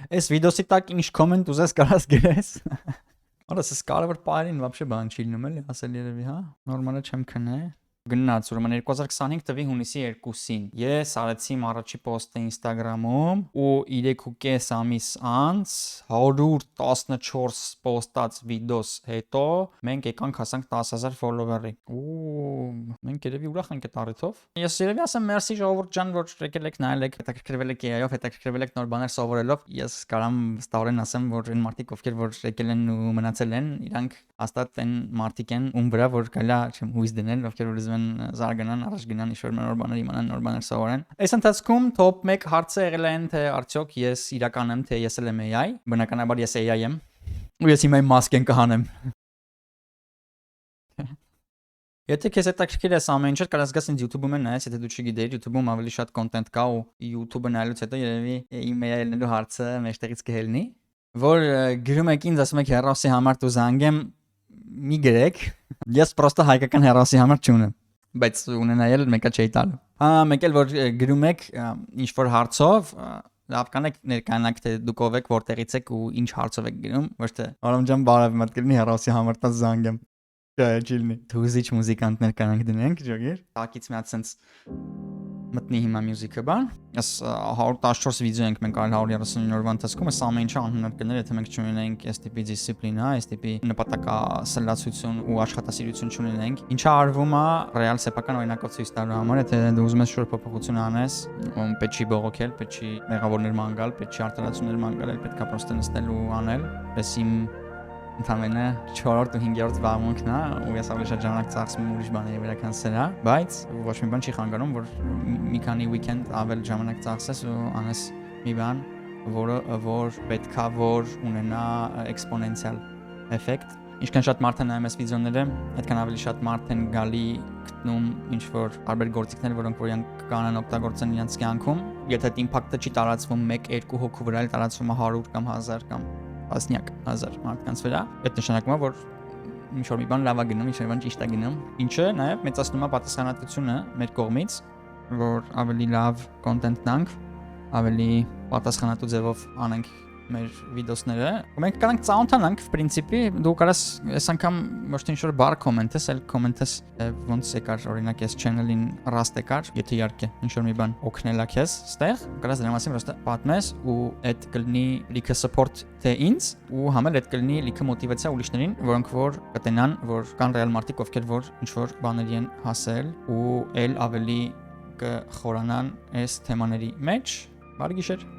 Այս վիդեոսի տակ ինչ կոմենտ ուզես կարաս գրես։ Արա, սա կարևոր բայրին вообще բան չի լինում էլի, ասել երևի, հա։ Նորմալ է չեմ քնե։ Գնաց ուրեմն 2025 տվի հունիսի 2-ին ես արեցի իմ առաջի պոստը Instagram-ում ու 3.5 ամիս անց 114 պոստած վիդեոս հետո մենք եկանք հասանք 10000 ֆոլովերի։ Ու մենք երևի ուրախ ենք այդ առիթով։ Ես երևի ասեմ մերսի ժողովուրդ ջան, որ եկել եք նայել եք, հետաքրքրվել եք AI-ով, հետաքրքրվել եք նոր բաներ սովորելով։ Ես կարամ ստորեն ասեմ, որ այն մարդիկ, ովքեր որ եկել են ու մնացել են, իրանք հաստատ այն մարդիկ են, ում վրա որ կարելի է չեմ հույս դնել, ովքեր որ ուզում են զարգանան, առաջ գնան, ինչ-որ նոր բաներ իմանան, նոր բաներ սովորեն։ Այս ընթացքում top 1 հարցը եղել են, թե արդյոք ես իրական եմ, թե ես եմ AI։ Բնականաբար ես AI եմ։ Ու ես հիմա իմ մասկեն կհանեմ։ Եթե քեզ հետաքրքիր է ամեն ինչը, կարաս գաս ինձ YouTube-ում են նայես, եթե դու չգիտեիր, YouTube-ում ավելի շատ կոնտենտ կա ու YouTube-ը նայելուց հետո երևի իմ AI-ելու հարցը մեջտեղից կհելնի, որ գրում եք ինձ, ասում եք հեռոսի համար դու զանգեմ, մի գրեք, ես պրոստը հայկական հեռոսի համար չունեմ, բայց ունենայել մեկը չի տալու։ Հա, մեկ էլ որ գրում եք ինչ որ հարցով, լավ կանեք ներկայանաք թե դուք ով եք, որտեղից եք ու ինչ հարցով եք գրում, ոչ թե «Արամ ջան, բարև, մտ կլինի հեռոսի համար տա զանգեմ»։ Ջիլնի։ Թուզիչ մուզիկանտներ կանանք դնենք, ջոգեր։ Տակից մի հատ sense մտնի հիմա մյուզիկը բան։ Ես 114 վիդեո ենք մենք արել 139 օրվա ընթացքում, այս ամեն ինչը անհնար կներ, եթե մենք չունենայինք այս տիպի դիսցիպլինա, այս տիպի նպատակասլացություն ու աշխատասիրություն չունենայինք։ Ինչա արվում է ռեալ սեփական օրինակով ցույց տալու համար, եթե դու ուզում ես շուտ փոփոխություն անես, պետք չի բողոքել, պետք չի մեղավորներ ման գալ, պետք չի արտադրություններ ման գալ, պետք է պրոստը նստել ու անել, պես իմ ընդամենը 4-րդ ու 5-րդ զբաղմունքն է, ու ես ավելի շատ ժամանակ ծախսում եմ ուրիշ բաների վրա, քան սրա, բայց ոչ մի բան չի խանգարում, որ մի քանի weekend ավել ժամանակ ծախսես ու անես մի բան, որ պետքա որ ունենա էքսպոնենցիալ էֆեկտ։ Ինչքան շատ մարդ են նայում այս վիդեոները, այդքան ավելի շատ մարդ են գալի գտնում ինչ որ տարբեր գործիքներ, որոնք որ իրենք կանան օգտագործեն իրենց կյանքում։ Եթե այդ իմպակտը չի տարածվում 1-2 հոգու վրա, այլ տարածվում է 100 կամ 1000 կամ տասնյակ հազար մարդկանց վրա, այդ նշանակում է, որ ինչ որ մի բան լավ է գնում, ինչ որ բան ճիշտ է գնում, ինչը նաև մեծացնում է պատասխանատվությունը մեր կողմից, որ ավելի լավ կոնտենտ տանք, ավելի պատասխանատու ձևով անենք մեր վիդեոսները։ Մենք կանանք ծանոթանանք, в принципе, դու կարաս այս անգամ ոչ թե ինչ-որ բար կոմենտես, այլ կոմենտես ոնց եկար, օրինակ այս channel-ին ռաստ եկար, եթե իհարկե ինչ-որ մի բան օգնել է քեզ, ստեղ կարաս դրա մասին պրոստը պատմես ու այդ կլինի լիքը support թե ինձ ու համել այդ կլինի լիքը մոտիվացիա ուրիշներին, որոնք որ կտենան, որ կան ռեալ մարդիկ, ովքեր որ ինչ-որ բաների են հասել ու ել ավելի կխորանան այս թեմաների մեջ։ Բարի գիշեր։